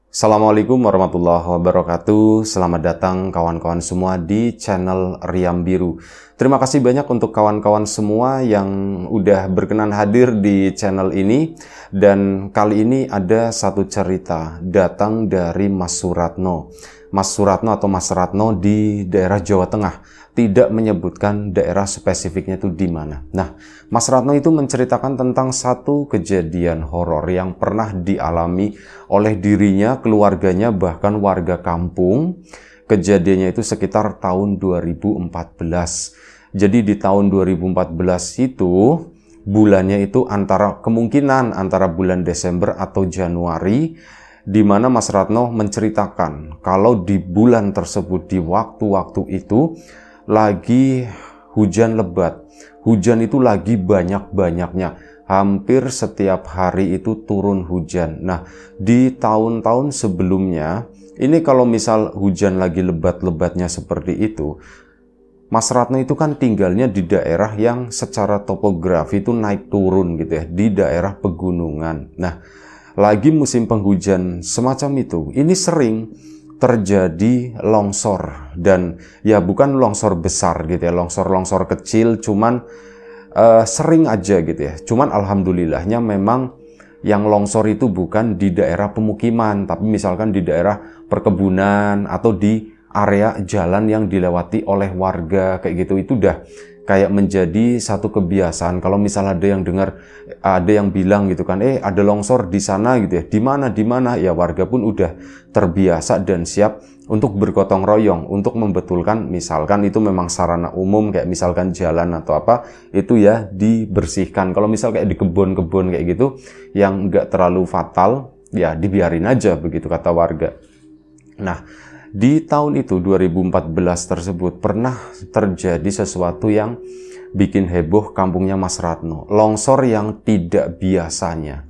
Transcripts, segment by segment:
Assalamualaikum warahmatullahi wabarakatuh. Selamat datang kawan-kawan semua di channel Riam Biru. Terima kasih banyak untuk kawan-kawan semua yang udah berkenan hadir di channel ini. Dan kali ini ada satu cerita datang dari Mas Suratno. Mas Suratno atau Mas Ratno di daerah Jawa Tengah. Tidak menyebutkan daerah spesifiknya itu di mana. Nah, Mas Ratno itu menceritakan tentang satu kejadian horor yang pernah dialami oleh dirinya, keluarganya, bahkan warga kampung. Kejadiannya itu sekitar tahun 2014. Jadi di tahun 2014 itu bulannya itu kemungkinan antara bulan Desember atau Januari, di mana Mas Ratno menceritakan kalau di bulan tersebut, di waktu-waktu itu lagi hujan lebat. Hujan itu lagi banyak-banyaknya. Hampir setiap hari itu turun hujan. Nah, di tahun-tahun sebelumnya, ini kalau misal hujan lagi lebat-lebatnya seperti itu, Mas Ratno itu kan tinggalnya di daerah yang secara topografi itu naik turun gitu ya, di daerah pegunungan. Nah, lagi musim penghujan semacam itu, ini sering terjadi longsor. Dan ya bukan longsor besar gitu ya, longsor-longsor kecil, cuman sering aja gitu ya. Cuman alhamdulillahnya memang yang longsor itu bukan di daerah pemukiman, tapi misalkan di daerah perkebunan atau di area jalan yang dilewati oleh warga kayak gitu. Itu udah kayak menjadi satu kebiasaan. Kalau misal ada yang dengar, ada yang bilang gitu kan, ada longsor di sana gitu ya, di mana, ya warga pun udah terbiasa dan siap untuk bergotong royong untuk membetulkan, misalkan itu memang sarana umum kayak misalkan jalan atau apa, itu ya dibersihkan. Kalau misal kayak di kebun-kebun kayak gitu yang nggak terlalu fatal, ya dibiarin aja begitu kata warga. Nah, di tahun itu 2014 tersebut pernah terjadi sesuatu yang bikin heboh kampungnya Mas Ratno. Longsor yang tidak biasanya.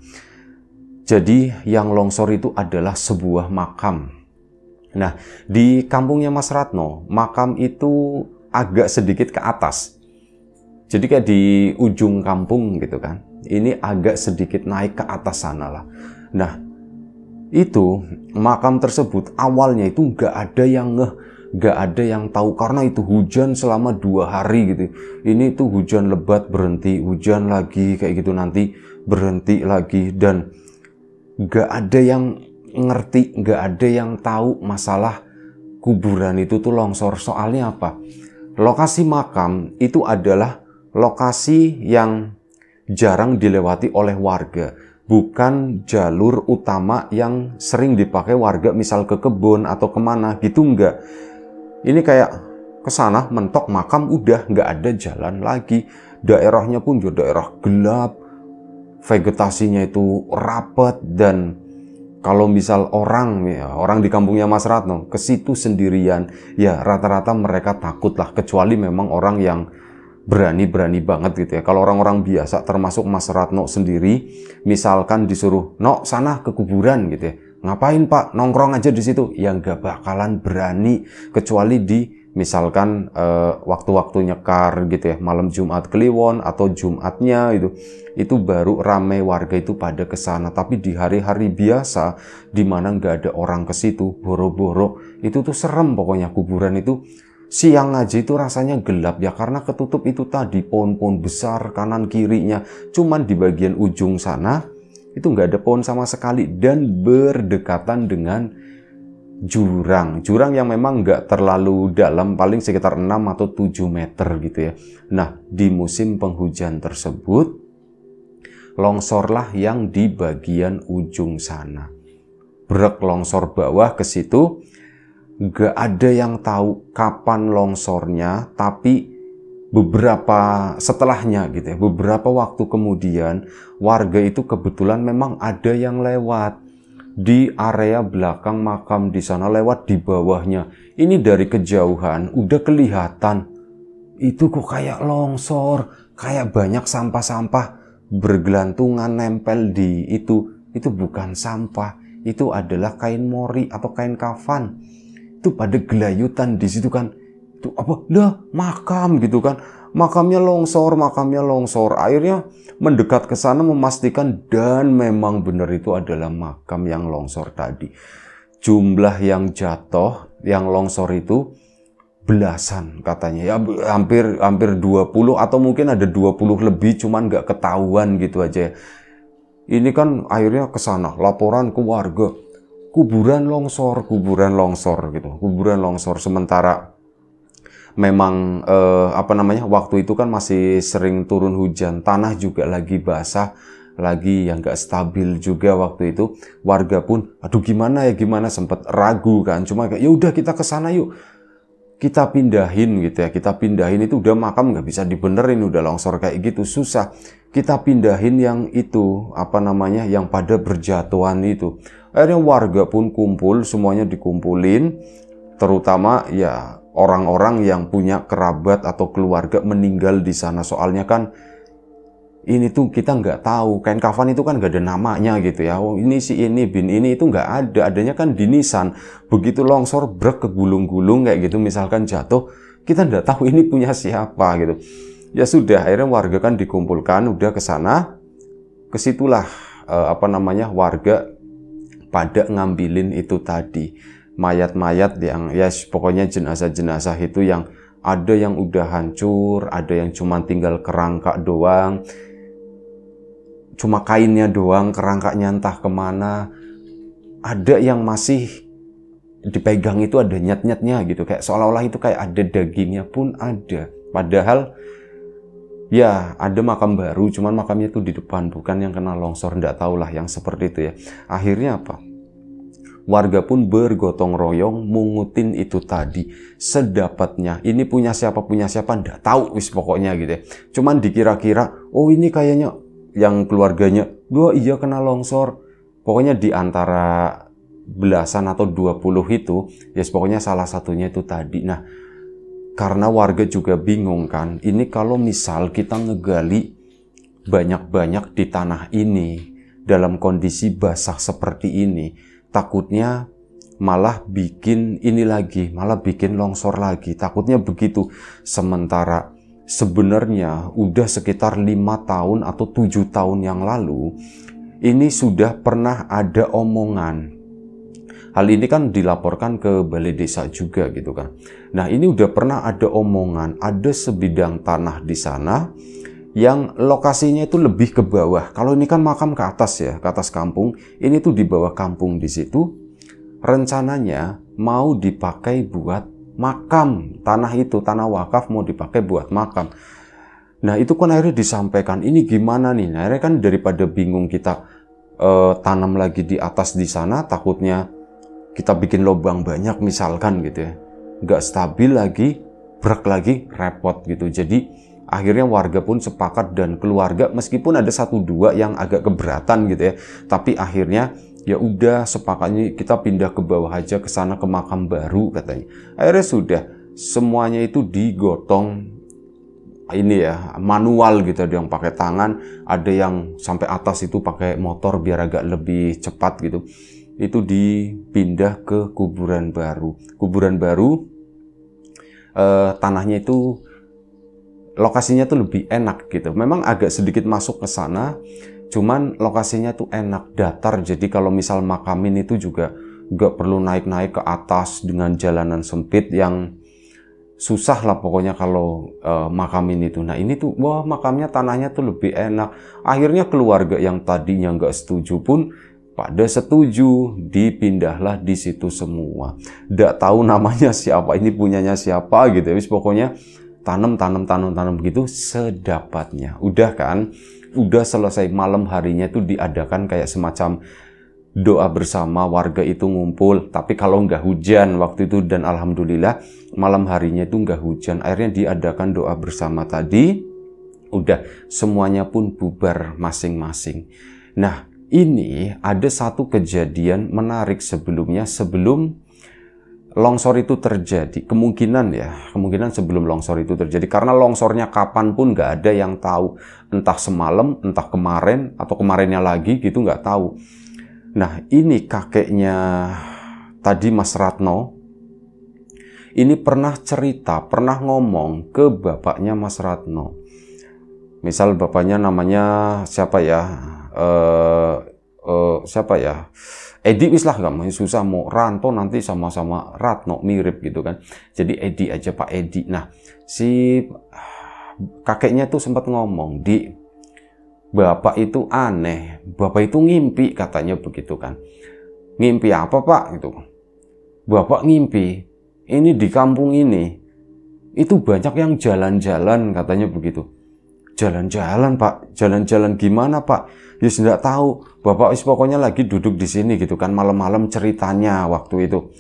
Jadi yang longsor itu adalah sebuah makam. Nah, di kampungnya Mas Ratno, makam itu agak sedikit ke atas. Jadi kayak di ujung kampung gitu kan. Ini agak sedikit naik ke atas sana lah. Nah, itu makam tersebut awalnya itu nggak ada yang nggak ada yang tahu, karena itu hujan selama 2 hari gitu. Ini tuh hujan lebat, berhenti, hujan lagi kayak gitu, nanti berhenti lagi, dan nggak ada yang ngerti, nggak ada yang tahu masalah kuburan itu tuh longsor. Soalnya apa? Lokasi makam itu adalah lokasi yang jarang dilewati oleh warga. Bukan jalur utama yang sering dipakai warga, misal ke kebun atau kemana gitu, enggak. Ini kayak ke sana mentok makam, udah nggak ada jalan lagi. Daerahnya pun juga daerah gelap, vegetasinya itu rapat, dan kalau misal orang di kampungnya Mas Ratno ke situ sendirian, ya rata-rata mereka takut lah, kecuali memang orang yang berani-berani banget gitu ya. Kalau orang-orang biasa termasuk Mas Ratno sendiri, misalkan disuruh, "No, sana ke kuburan," gitu ya. "Ngapain Pak? Nongkrong aja di situ." Ya nggak bakalan berani, kecuali di misalkan waktu-waktu nyekar gitu ya, malam Jumat Kliwon atau Jumatnya itu baru ramai warga itu pada ke sana. Tapi di hari-hari biasa di mana nggak ada orang ke situ, boro-boro, itu tuh serem pokoknya. Kuburan itu siang aja itu rasanya gelap ya, karena ketutup itu tadi pohon-pohon besar kanan kirinya. Cuman di bagian ujung sana itu nggak ada pohon sama sekali, dan berdekatan dengan jurang yang memang nggak terlalu dalam, paling sekitar 6 atau 7 meter gitu ya. Nah, di musim penghujan tersebut longsorlah yang di bagian ujung sana. Brek, longsor bawah ke situ. Gak ada yang tahu kapan longsornya, tapi beberapa setelahnya gitu ya, beberapa waktu kemudian warga itu kebetulan memang ada yang lewat di area belakang makam di sana, lewat di bawahnya. Ini dari kejauhan udah kelihatan itu kok kayak longsor, kayak banyak sampah-sampah bergelantungan nempel di itu. Itu bukan sampah, itu adalah kain mori atau kain kafan. Itu pada gelayutan di situ kan. Itu apa? Lah, makam gitu kan. makamnya longsor. Akhirnya mendekat ke sana memastikan dan memang benar itu adalah makam yang longsor tadi. Jumlah yang jatuh, yang longsor itu belasan katanya, ya hampir 20 atau mungkin ada 20 lebih, cuman nggak ketahuan gitu aja. Ini kan akhirnya ke sana, laporan ke warga, kuburan longsor gitu, kuburan longsor. Sementara memang waktu itu kan masih sering turun hujan, tanah juga lagi basah, lagi yang nggak stabil juga waktu itu. Warga pun, aduh gimana sempat ragu kan, cuma kayak ya udah kita ke sana yuk. Kita pindahin gitu ya, kita pindahin itu udah makam nggak bisa dibenerin, udah longsor kayak gitu susah. Kita pindahin yang itu, yang pada berjatuhan itu. Akhirnya warga pun kumpul, semuanya dikumpulin, terutama ya orang-orang yang punya kerabat atau keluarga meninggal di sana. Soalnya kan ini tuh kita nggak tahu, kain kafan itu kan nggak ada namanya gitu ya. Oh ini si ini, bin ini, itu nggak ada, adanya kan di nisan. Begitu longsor brek ke gulung-gulung kayak gitu, misalkan jatuh, kita nggak tahu ini punya siapa gitu. Ya sudah, akhirnya warga kan dikumpulkan, udah ke sana, kesitulah warga pada ngambilin itu tadi mayat-mayat yang ya pokoknya jenazah-jenazah itu, yang ada yang udah hancur, ada yang cuma tinggal kerangka doang. Cuma kainnya doang, kerangkanya entah kemana. Ada yang masih dipegang itu ada nyat-nyatnya gitu, kayak seolah-olah itu kayak ada dagingnya pun ada. Padahal ya ada makam baru, cuman makamnya itu di depan, bukan yang kena longsor. Nggak tahulah yang seperti itu ya. Akhirnya apa? Warga pun bergotong royong mungutin itu tadi sedapatnya. Ini punya siapa nggak tahu wis pokoknya gitu ya. Cuman dikira-kira, oh ini kayaknya yang keluarganya, wah iya kena longsor. Pokoknya di antara belasan atau 20 itu, ya pokoknya salah satunya itu tadi. Nah, karena warga juga bingung kan, ini kalau misal kita ngegali banyak-banyak di tanah ini dalam kondisi basah seperti ini, takutnya malah bikin longsor lagi. Takutnya begitu. Sementara sebenarnya udah sekitar 5 tahun atau 7 tahun yang lalu, ini sudah pernah ada omongan. Hal ini kan dilaporkan ke balai desa juga gitu kan. Nah ini udah pernah ada omongan, ada sebidang tanah di sana yang lokasinya itu lebih ke bawah. Kalau ini kan makam ke atas ya, ke atas kampung. Ini tuh di bawah kampung di situ. Rencananya mau dipakai buat makam. Tanah itu, tanah wakaf mau dipakai buat makam. Nah itu kan akhirnya disampaikan, ini gimana nih? Nah, akhirnya kan daripada bingung kita tanam lagi di atas di sana, takutnya kita bikin lubang banyak misalkan gitu ya. Nggak stabil lagi, brek lagi, repot gitu. Jadi akhirnya warga pun sepakat dan keluarga, meskipun ada 1-2 yang agak keberatan gitu ya, tapi akhirnya ya udah sepakatnya kita pindah ke bawah aja, ke sana ke makam baru katanya. Akhirnya sudah semuanya itu digotong ini ya, manual gitu, ada yang pakai tangan, ada yang sampai atas itu pakai motor biar agak lebih cepat gitu. Itu dipindah ke kuburan baru. Kuburan baru tanahnya itu lokasinya tuh lebih enak gitu. Memang agak sedikit masuk ke sana, cuman lokasinya tuh enak, datar. Jadi kalau misal makamin itu juga nggak perlu naik-naik ke atas dengan jalanan sempit yang susah lah pokoknya kalau makamin itu. Nah ini tuh, wah makamnya tanahnya tuh lebih enak. Akhirnya keluarga yang tadinya nggak setuju pun pada setuju, dipindahlah di situ semua. Nggak tahu namanya siapa, ini punyanya siapa gitu. Wis pokoknya tanam begitu sedapatnya. Udah kan, udah selesai. Malam harinya itu diadakan kayak semacam doa bersama, warga itu ngumpul. Tapi kalau nggak hujan waktu itu, dan alhamdulillah malam harinya itu nggak hujan, akhirnya diadakan doa bersama tadi. Udah semuanya pun bubar masing-masing. Nah ini ada satu kejadian menarik sebelumnya, sebelum longsor itu terjadi. Kemungkinan sebelum longsor itu terjadi, karena longsornya kapan pun nggak ada yang tahu. Entah semalam, entah kemarin, atau kemarinnya lagi gitu, nggak tahu. Nah ini kakeknya tadi Mas Ratno, ini pernah cerita, pernah ngomong ke bapaknya Mas Ratno. Misal bapaknya namanya siapa ya? Siapa ya? Edi wis lah, gak mau susah, mau Ranto nanti sama-sama Ratno mirip gitu kan. Jadi Edi aja, Pak Edi. Nah, si kakeknya tuh sempat ngomong, "Di, bapak itu aneh, bapak itu ngimpi," katanya begitu kan. "Ngimpi apa, Pak?" gitu. "Bapak ngimpi, ini di kampung ini, itu banyak yang jalan-jalan," katanya begitu. "Jalan-jalan, Pak? Jalan-jalan gimana, Pak?" "Ya tidak tahu, bapak pokoknya lagi duduk di sini gitu kan, malam-malam ceritanya waktu itu.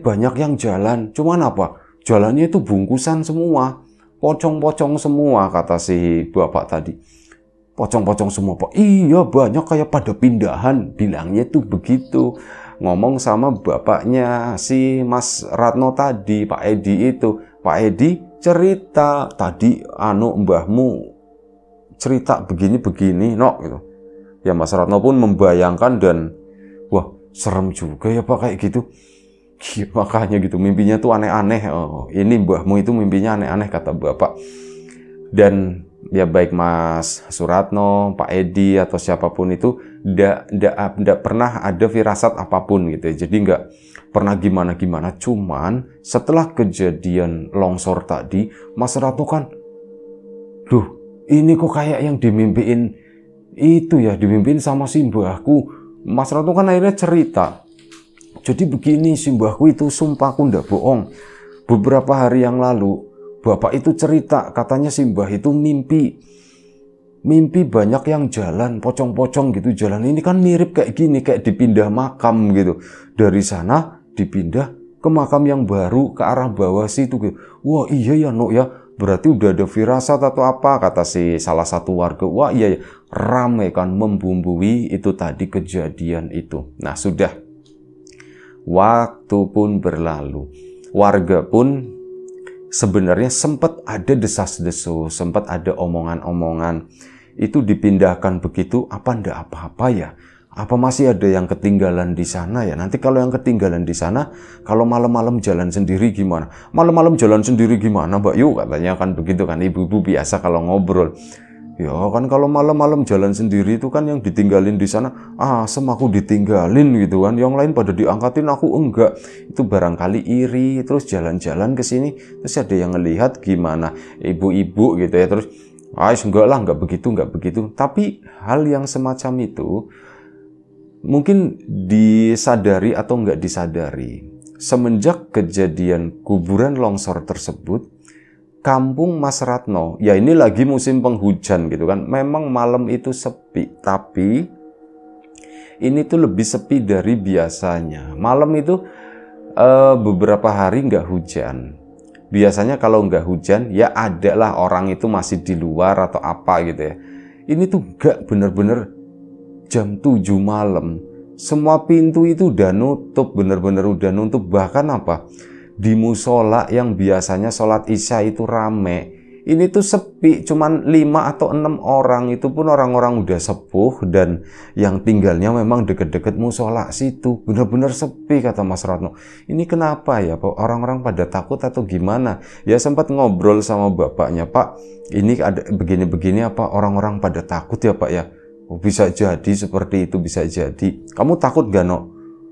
Banyak yang jalan, cuman apa? Jalannya itu bungkusan semua, pocong-pocong semua," kata si bapak tadi. "Pocong-pocong semua, Pak?" "Iya, banyak kayak pada pindahan," bilangnya tuh begitu. Ngomong sama bapaknya si Mas Ratno tadi, Pak Edi itu. Pak Edi cerita, "Tadi mbahmu cerita begini-begini, nok," gitu. Ya Mas Ratno pun membayangkan dan wah, serem juga ya Pak kayak gitu. Makanya gitu, mimpinya tuh aneh-aneh. "Oh, ini mbahmu itu mimpinya aneh-aneh," kata bapak. Dan ya baik Mas Suratno, Pak Edi atau siapapun itu ndak pernah ada firasat apapun gitu ya. Jadi nggak pernah gimana-gimana. Cuman setelah kejadian longsor tadi, Mas Ratno kan, "Duh, ini kok kayak yang dimimpiin itu ya, dimimpiin sama si mbahku." Mas Ratno kan akhirnya cerita, "Jadi begini, si mbahku itu sumpah aku ndak bohong. Beberapa hari yang lalu bapak itu cerita, katanya si mbah itu mimpi banyak yang jalan, pocong-pocong gitu jalan. Ini kan mirip kayak gini, kayak dipindah makam gitu. Dari sana dipindah ke makam yang baru ke arah bawah situ gitu." "Wah iya ya Nok ya, berarti udah ada firasat atau apa," kata si salah satu warga. "Wah iya ya, ramai kan membumbui itu tadi kejadian itu." Nah sudah, waktu pun berlalu, warga pun sebenarnya sempat ada desas-desus, sempat ada omongan-omongan, "Itu dipindahkan begitu, apa ndak apa-apa ya? Apa masih ada yang ketinggalan di sana ya? Nanti kalau yang ketinggalan di sana, kalau malam-malam jalan sendiri gimana?" "Malam-malam jalan sendiri gimana, Mbak Yu?" katanya kan begitu kan, ibu-ibu biasa kalau ngobrol. "Ya kan kalau malam-malam jalan sendiri itu kan yang ditinggalin di sana, asem aku ditinggalin gitu kan, yang lain pada diangkatin aku enggak. Itu barangkali iri, terus jalan-jalan ke sini, terus ada yang ngelihat gimana, ibu-ibu gitu ya, terus enggak lah, enggak begitu." Tapi hal yang semacam itu mungkin disadari atau enggak disadari, semenjak kejadian kuburan longsor tersebut, kampung Mas Ratno, ya ini lagi musim penghujan gitu kan, memang malam itu sepi, tapi ini tuh lebih sepi dari biasanya. Malam itu beberapa hari nggak hujan. Biasanya kalau nggak hujan, ya ada lah orang itu masih di luar atau apa gitu ya. Ini tuh nggak, bener-bener jam 7 malam. Semua pintu itu udah nutup, bener-bener udah nutup. Bahkan apa? Di musola yang biasanya sholat isya itu rame, ini tuh sepi, cuman 5 atau 6 orang, itu pun orang-orang udah sepuh dan yang tinggalnya memang deket-deket musola situ, bener-bener sepi, kata Mas Ratno. "Ini kenapa ya, Pak? Orang-orang pada takut atau gimana?" Ya sempat ngobrol sama bapaknya, "Pak, ini ada begini-begini apa orang-orang pada takut ya Pak ya?" "Oh, bisa jadi seperti itu, bisa jadi." "Kamu takut gak, Nok?"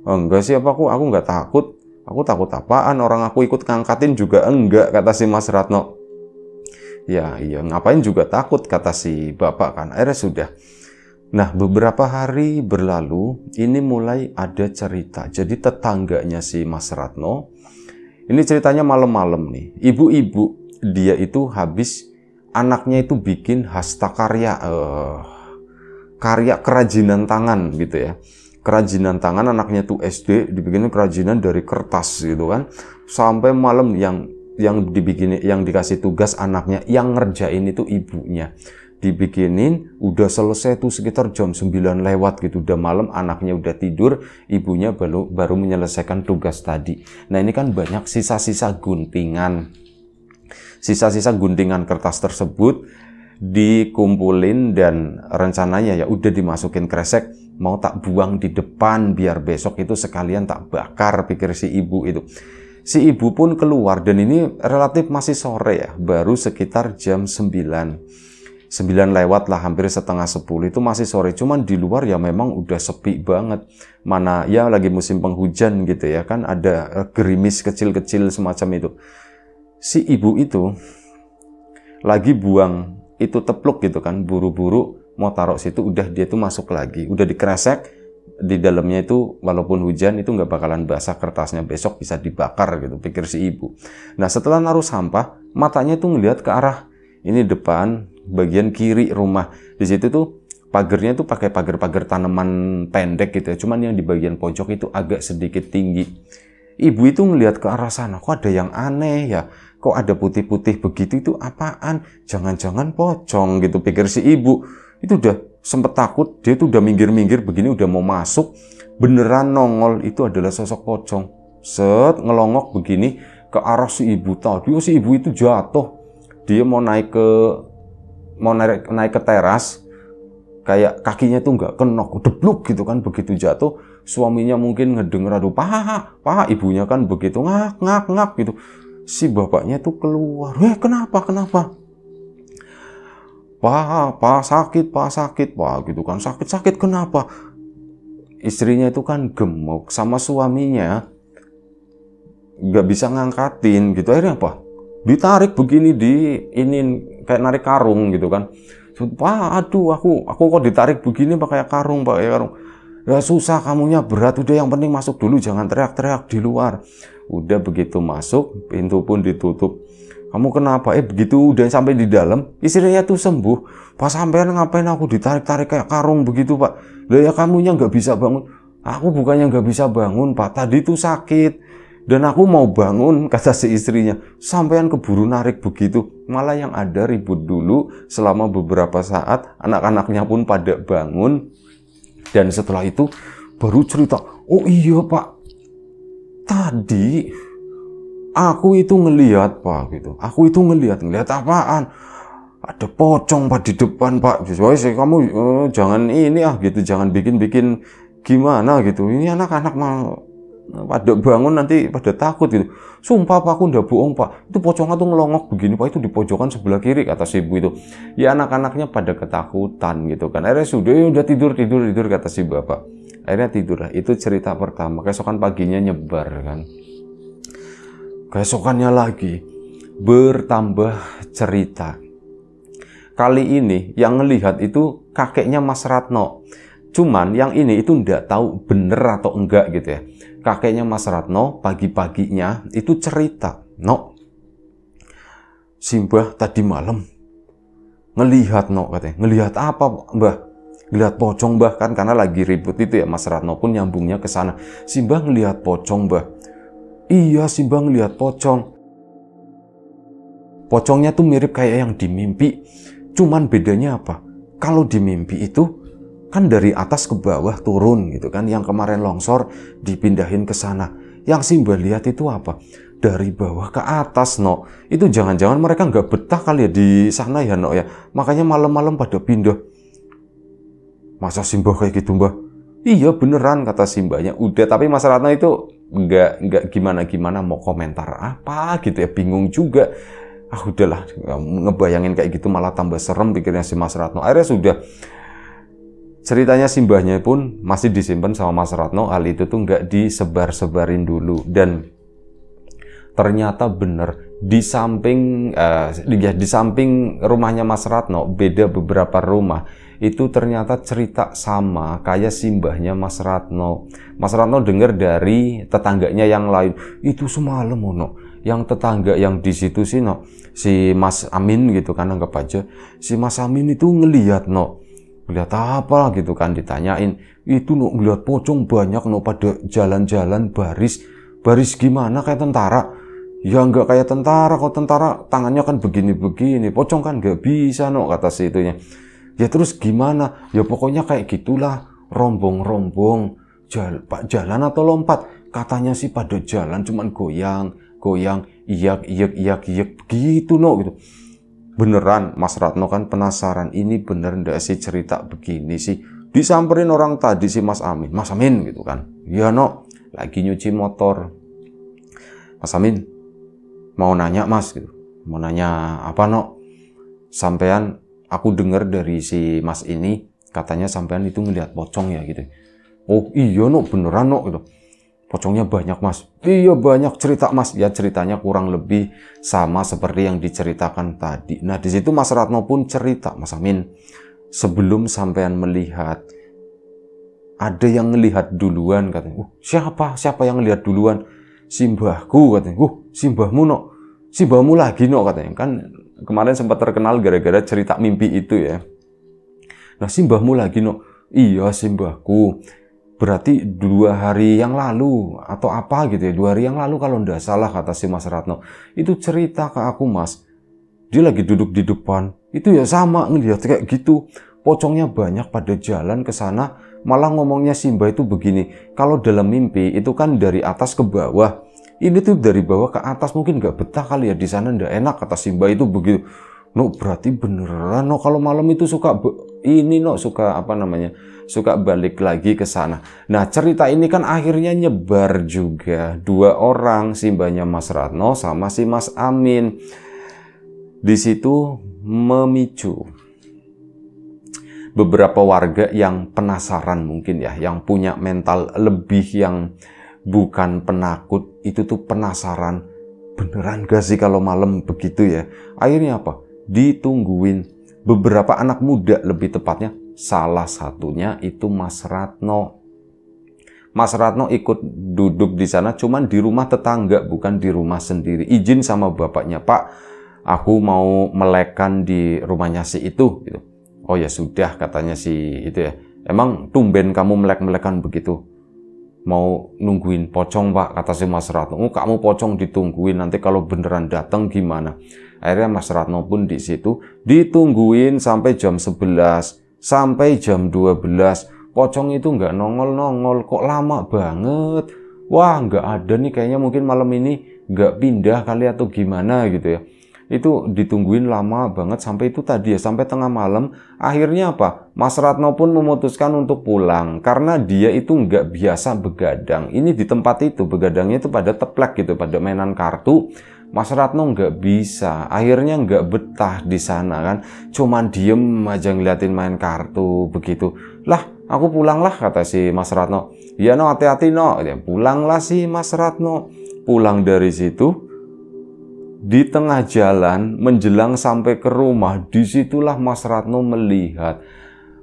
"Enggak sih, apa aku nggak takut. Aku takut apaan, orang aku ikut ngangkatin juga enggak," kata si Mas Ratno. "Ya iya, ngapain juga takut," kata si bapak kan. Akhirnya sudah. Nah beberapa hari berlalu, ini mulai ada cerita. Jadi tetangganya si Mas Ratno, ini ceritanya malam-malam nih. Ibu-ibu dia itu habis, anaknya itu bikin hastakarya, karya kerajinan tangan gitu ya. Kerajinan tangan, anaknya tuh SD, dibikin kerajinan dari kertas gitu kan. Sampai malam yang dibikin, yang dikasih tugas anaknya, yang ngerjain itu ibunya. Dibikinin, udah selesai tuh sekitar jam 9 lewat gitu, udah malam, anaknya udah tidur, ibunya baru menyelesaikan tugas tadi. Nah ini kan banyak sisa-sisa guntingan. Sisa-sisa guntingan kertas tersebut dikumpulin dan rencananya ya udah dimasukin kresek, mau tak buang di depan biar besok itu sekalian tak bakar, pikir si ibu itu. Si ibu pun keluar, dan ini relatif masih sore ya, baru sekitar jam 9 lewat lah, hampir setengah 10, itu masih sore. Cuman di luar ya memang udah sepi banget. Mana ya lagi musim penghujan gitu ya kan, ada gerimis kecil-kecil semacam itu. Si ibu itu lagi buang itu tepluk gitu kan, buru-buru mau taruh situ, udah dia tuh masuk lagi, udah dikresek di dalamnya itu, walaupun hujan itu nggak bakalan basah kertasnya, besok bisa dibakar gitu, pikir si ibu. Nah setelah naruh sampah, matanya tuh ngelihat ke arah ini depan bagian kiri rumah. Di situ tuh pagernya tuh pakai pagar-pagar tanaman pendek gitu ya, cuman yang di bagian pojok itu agak sedikit tinggi. Ibu itu ngelihat ke arah sana, kok ada yang aneh ya, kok ada putih-putih begitu, itu apaan? Jangan-jangan pocong gitu, pikir si ibu. Itu udah sempet takut, dia tuh udah minggir-minggir begini, udah mau masuk, beneran nongol itu adalah sosok pocong. Set, ngelongok begini ke arah si ibu. Tadi si ibu itu jatuh, dia mau naik ke teras, kayak kakinya tuh nggak kenok, debluk gitu kan. Begitu jatuh, suaminya mungkin ngedenger, aduh pak, ibunya kan begitu ngak gitu. Si bapaknya tuh keluar, kenapa? Pak sakit pak gitu kan, sakit kenapa? Istrinya itu kan gemuk, sama suaminya nggak bisa ngangkatin gitu. Akhirnya apa? Ditarik begini, kayak narik karung gitu kan. Pak, aduh aku kok ditarik begini pakai karung, pak ya karung. Ya susah, kamunya berat, udah yang penting masuk dulu, jangan teriak-teriak di luar. Udah begitu masuk, pintu pun ditutup. Kamu kenapa? Begitu udah sampai di dalam, istrinya tuh sembuh. Pak sampean ngapain aku ditarik-tarik kayak karung begitu, pak? Lah ya kamunya nggak bisa bangun. Aku bukannya nggak bisa bangun, pak. Tadi tuh sakit. Dan aku mau bangun, kata si istrinya. Sampean keburu narik begitu. Malah yang ada ribut dulu selama beberapa saat. Anak-anaknya pun pada bangun. Dan setelah itu baru cerita, oh iya pak, tadi aku itu ngelihat pak gitu. Aku itu ngelihat apaan? Ada pocong pak di depan pak. Jadi kamu jangan ini gitu, jangan bikin gimana gitu. Ini anak-anak mau pada bangun nanti pada takut gitu. Sumpah pak, aku ndak bohong pak. Itu pocongnya tuh ngelongok begini pak, itu di pojokan sebelah kiri, kata si ibu itu. Ya anak-anaknya pada ketakutan gitu kan. Akhirnya sudah, udah tidur kata si bapak. Akhirnya tidur lah. Itu cerita pertama. Keesokan paginya nyebar kan. Keesokannya lagi bertambah cerita. Kali ini yang ngelihat itu kakeknya Mas Ratno. Cuman yang ini itu ndak tahu bener atau enggak gitu ya. Kakeknya Mas Ratno pagi-paginya itu cerita, no, Simbah tadi malam ngelihat, no, katanya. Ngelihat apa mbah? Ngelihat pocong mbah, kan karena lagi ribut itu ya, Mas Ratno pun nyambungnya ke sana. Simbah ngelihat pocong mbah. Iya, Simbah ngelihat pocong. Pocongnya tuh mirip kayak yang di mimpi. Cuman bedanya apa? Kalau di mimpi itu kan dari atas ke bawah turun gitu kan. Yang kemarin longsor dipindahin ke sana. Yang Simbah lihat itu apa? Dari bawah ke atas, no. Itu jangan-jangan mereka nggak betah kali ya di sana ya, no ya. Makanya malam-malam pada pindah. Masa Simbah kayak gitu, mbah? Iya beneran, kata Simbahnya. Udah, tapi Mas Ratno itu nggak gimana-gimana mau komentar apa gitu ya. Bingung juga. Udahlah, ngebayangin kayak gitu malah tambah serem pikirnya si Mas Ratno. Akhirnya sudah. Ceritanya Simbahnya pun masih disimpan sama Mas Ratno. Hal itu tuh nggak disebar-sebarin dulu. Dan ternyata bener, di samping rumahnya Mas Ratno, beda beberapa rumah, itu ternyata cerita sama kayak Simbahnya Mas Ratno. Mas Ratno dengar dari tetangganya yang lain. Itu semalam, no, yang tetangga yang di situ sih, no, si Mas Amin gitu kan, anggap aja. Si Mas Amin itu ngelihat, no. Ngelihat apa gitu kan, ditanyain. Itu, no, ngelihat pocong banyak, no, pada jalan-jalan baris gimana, kayak tentara. Ya nggak kayak tentara, kok tentara tangannya kan begini-begini, pocong kan nggak bisa, no, kata si itunya. Ya terus gimana? Ya pokoknya kayak gitulah, rombong-rombong, jalan atau lompat. Katanya sih pada jalan, cuman goyang, iyak, gitu, no, gitu. Beneran, Mas Ratno kan penasaran, ini bener ndak sih cerita begini sih? Disamperin orang tadi si Mas Amin gitu kan. Ya, no, lagi nyuci motor. Mas Amin, mau nanya Mas gitu. Mau nanya apa no? Sampean, aku dengar dari si Mas ini katanya sampean itu ngelihat pocong ya gitu. Oh iya no, beneran no gitu. Pocongnya banyak Mas. Iya banyak, cerita Mas. Ya ceritanya kurang lebih sama seperti yang diceritakan tadi. Nah di situ Mas Ratno pun cerita, Mas Amin, sebelum sampean melihat, ada yang ngelihat duluan katanya. Siapa yang ngelihat duluan? Simbahku katanya. Simbahmu no. Simbahmu lagi no katanya. Kan kemarin sempat terkenal gara-gara cerita mimpi itu ya. Nah simbahmu lagi no. Iya simbahku. Berarti 2 hari yang lalu atau apa gitu ya, 2 hari yang lalu kalau ndak salah kata si Mas Ratno. Itu cerita ke aku Mas. Dia lagi duduk di depan. Itu ya sama ngelihat kayak gitu. Pocongnya banyak pada jalan ke sana. Malah ngomongnya Simbah itu begini. Kalau dalam mimpi itu kan dari atas ke bawah. Ini tuh dari bawah ke atas mungkin nggak betah kali ya di sana, ndak enak kata Simbah itu begitu. No berarti beneran no kalau malam itu suka suka balik lagi ke sana. Nah cerita ini kan akhirnya nyebar juga 2 orang, Simbahnya Mas Ratno sama si Mas Amin. Di situ memicu beberapa warga yang penasaran mungkin ya, yang punya mental lebih, yang bukan penakut, itu tuh penasaran. Beneran gak sih kalau malam begitu ya? Akhirnya apa? Ditungguin beberapa anak muda, lebih tepatnya salah satunya itu Mas Ratno. Mas Ratno ikut duduk di sana, cuman di rumah tetangga, bukan di rumah sendiri. Izin sama bapaknya, Pak, aku mau melekan di rumahnya si itu. Gitu. Oh ya sudah, katanya si itu ya. Emang tumben kamu melek-melekan begitu? Mau nungguin pocong Pak, kata si Mas Ratno. Oh kamu pocong ditungguin, nanti kalau beneran datang gimana? Akhirnya Mas Ratno pun di situ ditungguin sampai jam 11. Sampai jam 12, pocong itu nggak nongol-nongol, kok lama banget. Wah, nggak ada nih, kayaknya mungkin malam ini nggak pindah kali atau gimana gitu ya. Itu ditungguin lama banget sampai itu tadi ya, sampai tengah malam. Akhirnya apa? Mas Ratno pun memutuskan untuk pulang karena dia itu nggak biasa begadang. Ini di tempat itu, begadangnya itu pada teplek gitu, pada mainan kartu. Mas Ratno nggak bisa, akhirnya nggak betah di sana kan, cuman diem aja ngeliatin main kartu begitu. Lah, aku pulang lah kata si Mas Ratno. Ya no, hati-hati no. Ya, pulanglah si Mas Ratno. Pulang dari situ, di tengah jalan menjelang sampai ke rumah, disitulah Mas Ratno melihat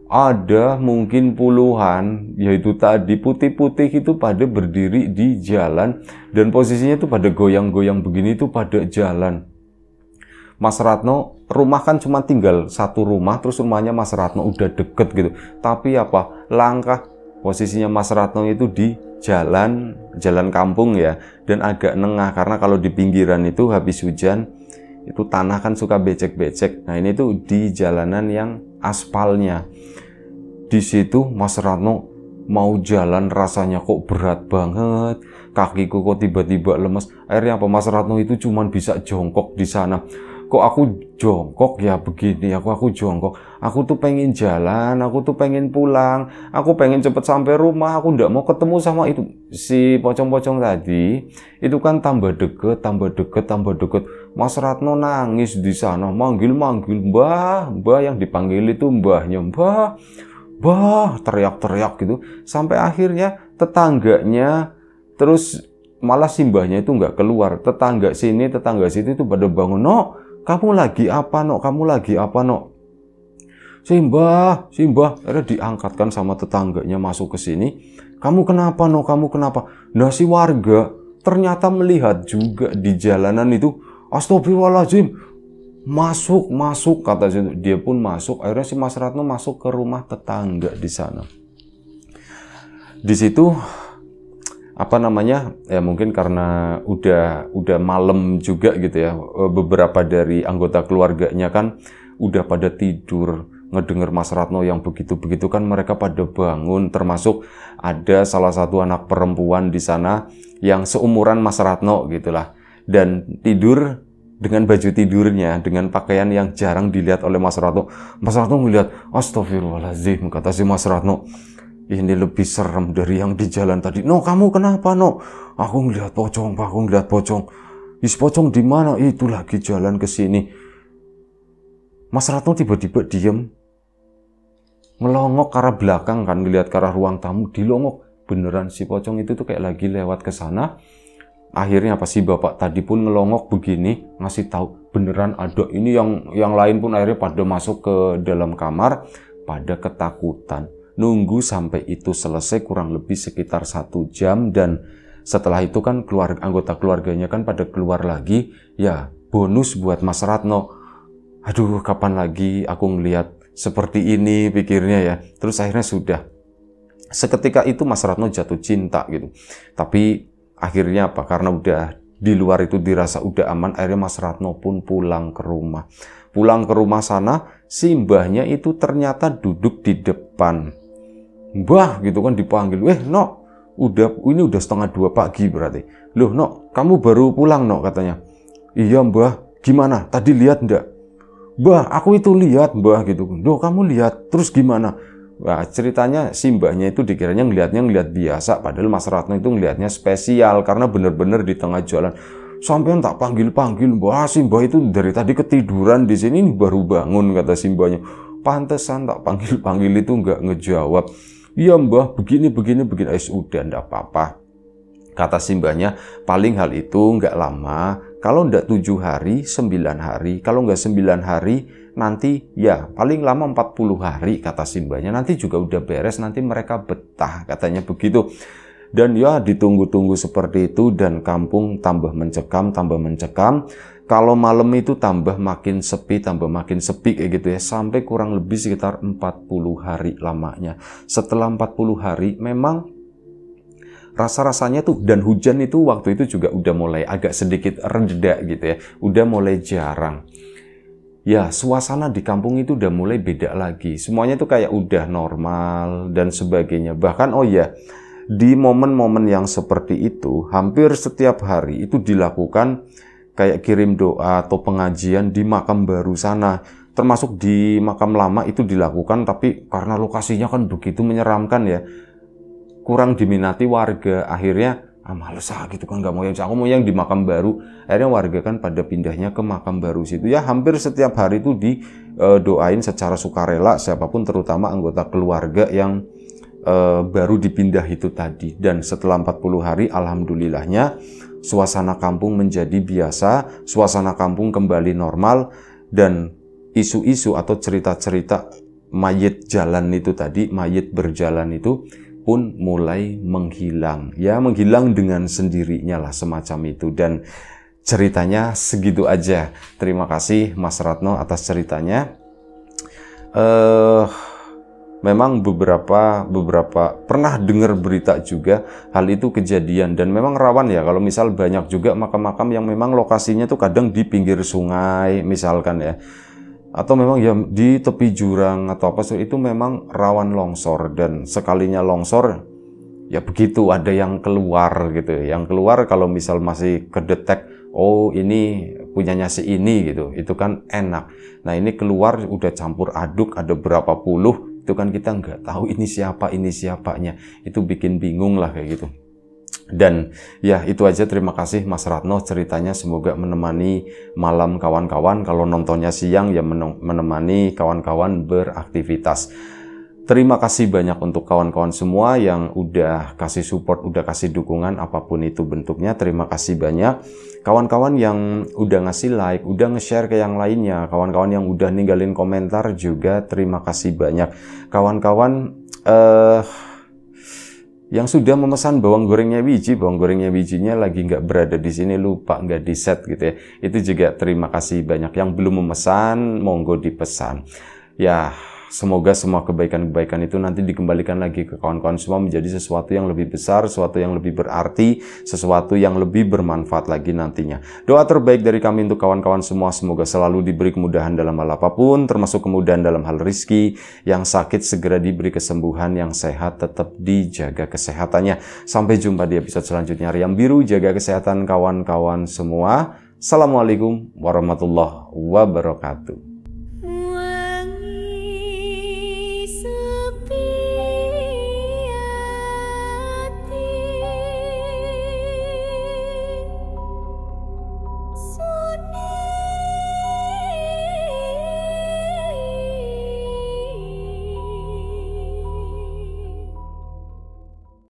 ada mungkin puluhan, yaitu tadi putih-putih itu pada berdiri di jalan dan posisinya itu pada goyang-goyang begini itu pada jalan. Mas Ratno, rumah kan cuma tinggal 1 rumah, terus rumahnya Mas Ratno udah deket gitu. Tapi apa? Langkah posisinya Mas Ratno itu di jalan kampung ya, dan agak nengah karena kalau di pinggiran itu habis hujan itu tanah kan suka becek-becek. Nah ini tuh di jalanan yang aspalnya. Di situ Mas Ratno mau jalan rasanya kok berat banget, kakiku kok tiba-tiba lemes. Akhirnya apa? Mas Ratno itu cuman bisa jongkok di sana. Kok aku jongkok ya begini, aku jongkok. Aku tuh pengen jalan, aku tuh pengen pulang, aku pengen cepet sampai rumah, aku ndak mau ketemu sama itu si pocong-pocong tadi. Itu kan tambah deket. Mas Ratno nangis di sana, manggil-manggil, mbah yang dipanggil itu mbahnya, mbah, teriak-teriak gitu. Sampai akhirnya tetangganya, terus malah simbahnya itu nggak keluar. Tetangga sini, tetangga situ itu pada bangun. No, kamu lagi apa no? Kamu lagi apa no? Simbah. Akhirnya diangkatkan sama tetangganya masuk ke sini. Kamu kenapa no? Kamu kenapa? Nah si warga ternyata melihat juga di jalanan itu. Astagfirullahaladzim. Masuk kata dia pun masuk. Akhirnya si Mas Ratno masuk ke rumah tetangga di sana. Di situ apa namanya ya, mungkin karena udah malam juga gitu ya, beberapa dari anggota keluarganya kan udah pada tidur. Ngedenger Mas Ratno yang begitu-begitu kan mereka pada bangun, termasuk ada salah satu anak perempuan di sana yang seumuran Mas Ratno gitulah, dan tidur dengan baju tidurnya, dengan pakaian yang jarang dilihat oleh Mas Ratno. Mas Ratno melihat, astagfirullahaladzim, kata si Mas Ratno. Ini lebih serem dari yang di jalan tadi. No, kamu kenapa, no? Aku ngeliat pocong, Pak. Aku ngeliat pocong. Is pocong di mana? Itu lagi jalan ke sini. Mas Ratno tiba-tiba diem. Ngelongok ke arah belakang kan, ngeliat ke arah ruang tamu. Dilongok. Beneran si pocong itu tuh kayak lagi lewat ke sana. Akhirnya apa sih bapak tadi pun ngelongok begini, ngasih tahu beneran ada. Ini yang lain pun akhirnya pada masuk ke dalam kamar, pada ketakutan. Nunggu sampai itu selesai kurang lebih sekitar 1 jam, dan setelah itu kan anggota keluarganya kan pada keluar lagi. Ya bonus buat Mas Ratno. Aduh, kapan lagi aku ngelihat seperti ini, pikirnya ya. Terus akhirnya sudah. Seketika itu Mas Ratno jatuh cinta gitu. Tapi akhirnya apa? Karena udah di luar itu dirasa udah aman, akhirnya Mas Ratno pun pulang ke rumah. Pulang ke rumah sana, si mbahnya itu ternyata duduk di depan. Mbah gitu kan dipanggil. No, ini udah 1:30 pagi berarti. Loh, no, kamu baru pulang, no, katanya. Iya, Mbah. Gimana? Tadi lihat enggak? Mbah, aku itu lihat, Mbah, gitu. Loh, kamu lihat? Terus gimana? Wah, ceritanya si mbahnya itu dikiranya ngeliat biasa, padahal Mas Ratno itu ngelihatnya spesial karena bener-bener di tengah jalan. Sampean tak panggil-panggil, Mbah, si mbah itu dari tadi ketiduran di sini, ini baru bangun, kata si mbahnya. Pantesan tak panggil-panggil itu nggak ngejawab. Iya, Mbah, begini. Udah, ndak apa-apa. Kata si mbahnya, paling hal itu nggak lama. Kalau ndak 7 hari, 9 hari. Kalau nggak 9 hari, nanti ya paling lama 40 hari, kata si mbahnya. Nanti juga udah beres, nanti mereka betah, katanya begitu. Dan ya ditunggu-tunggu seperti itu, dan kampung tambah mencekam. Kalau malam itu tambah makin sepi kayak gitu ya. Sampai kurang lebih sekitar 40 hari lamanya. Setelah 40 hari memang rasa-rasanya tuh, dan hujan itu waktu itu juga udah mulai agak sedikit reda gitu ya. Udah mulai jarang. Ya, suasana di kampung itu udah mulai beda lagi. Semuanya tuh kayak udah normal dan sebagainya. Bahkan, oh ya, di momen-momen yang seperti itu, hampir setiap hari itu dilakukan kayak kirim doa atau pengajian di makam baru sana. Termasuk di makam lama itu dilakukan, tapi karena lokasinya kan begitu menyeramkan ya, kurang diminati warga. Akhirnya males gitu kan, nggak mau aku mau yang di makam baru. Akhirnya warga kan pada pindahnya ke makam baru situ ya. Hampir setiap hari itu didoain secara sukarela siapapun, terutama anggota keluarga yang baru dipindah itu tadi. Dan setelah 40 hari alhamdulillahnya suasana kampung menjadi biasa, suasana kampung kembali normal, dan isu-isu atau cerita-cerita mayit jalan itu tadi, mayit berjalan itu pun mulai menghilang. Ya, menghilang dengan sendirinya lah, semacam itu. Dan ceritanya segitu aja. Terima kasih Mas Ratno atas ceritanya. Memang beberapa pernah dengar berita juga hal itu kejadian, dan memang rawan ya. Kalau misal banyak juga makam-makam yang memang lokasinya tuh kadang di pinggir sungai misalkan ya, atau memang ya di tepi jurang atau apa, itu memang rawan longsor. Dan sekalinya longsor ya begitu, ada yang keluar gitu. Yang keluar kalau misal masih kedetek, oh ini punyanya si ini gitu, itu kan enak. Nah ini keluar udah campur aduk, ada berapa puluh, itu kan kita nggak tahu ini siapanya. Itu bikin bingung lah kayak gitu. Dan ya itu aja, terima kasih Mas Ratno ceritanya, semoga menemani malam kawan-kawan. Kalau nontonnya siang ya menemani kawan-kawan beraktivitas. Terima kasih banyak untuk kawan-kawan semua yang udah kasih support, udah kasih dukungan apapun itu bentuknya. Terima kasih banyak. Kawan-kawan yang udah ngasih like, udah nge-share ke yang lainnya, kawan-kawan yang udah ninggalin komentar juga terima kasih banyak. Kawan-kawan yang sudah memesan bawang gorengnya bijinya lagi nggak berada di sini, lupa nggak di set gitu ya. Itu juga terima kasih banyak. Yang belum memesan, monggo dipesan. Ya, semoga semua kebaikan-kebaikan itu nanti dikembalikan lagi ke kawan-kawan semua menjadi sesuatu yang lebih besar, sesuatu yang lebih berarti, sesuatu yang lebih bermanfaat lagi nantinya. Doa terbaik dari kami untuk kawan-kawan semua, semoga selalu diberi kemudahan dalam hal apapun, termasuk kemudahan dalam hal rizki. Yang sakit segera diberi kesembuhan, yang sehat tetap dijaga kesehatannya. Sampai jumpa di episode selanjutnya. Riam Biru, jaga kesehatan kawan-kawan semua. Assalamualaikum warahmatullahi wabarakatuh.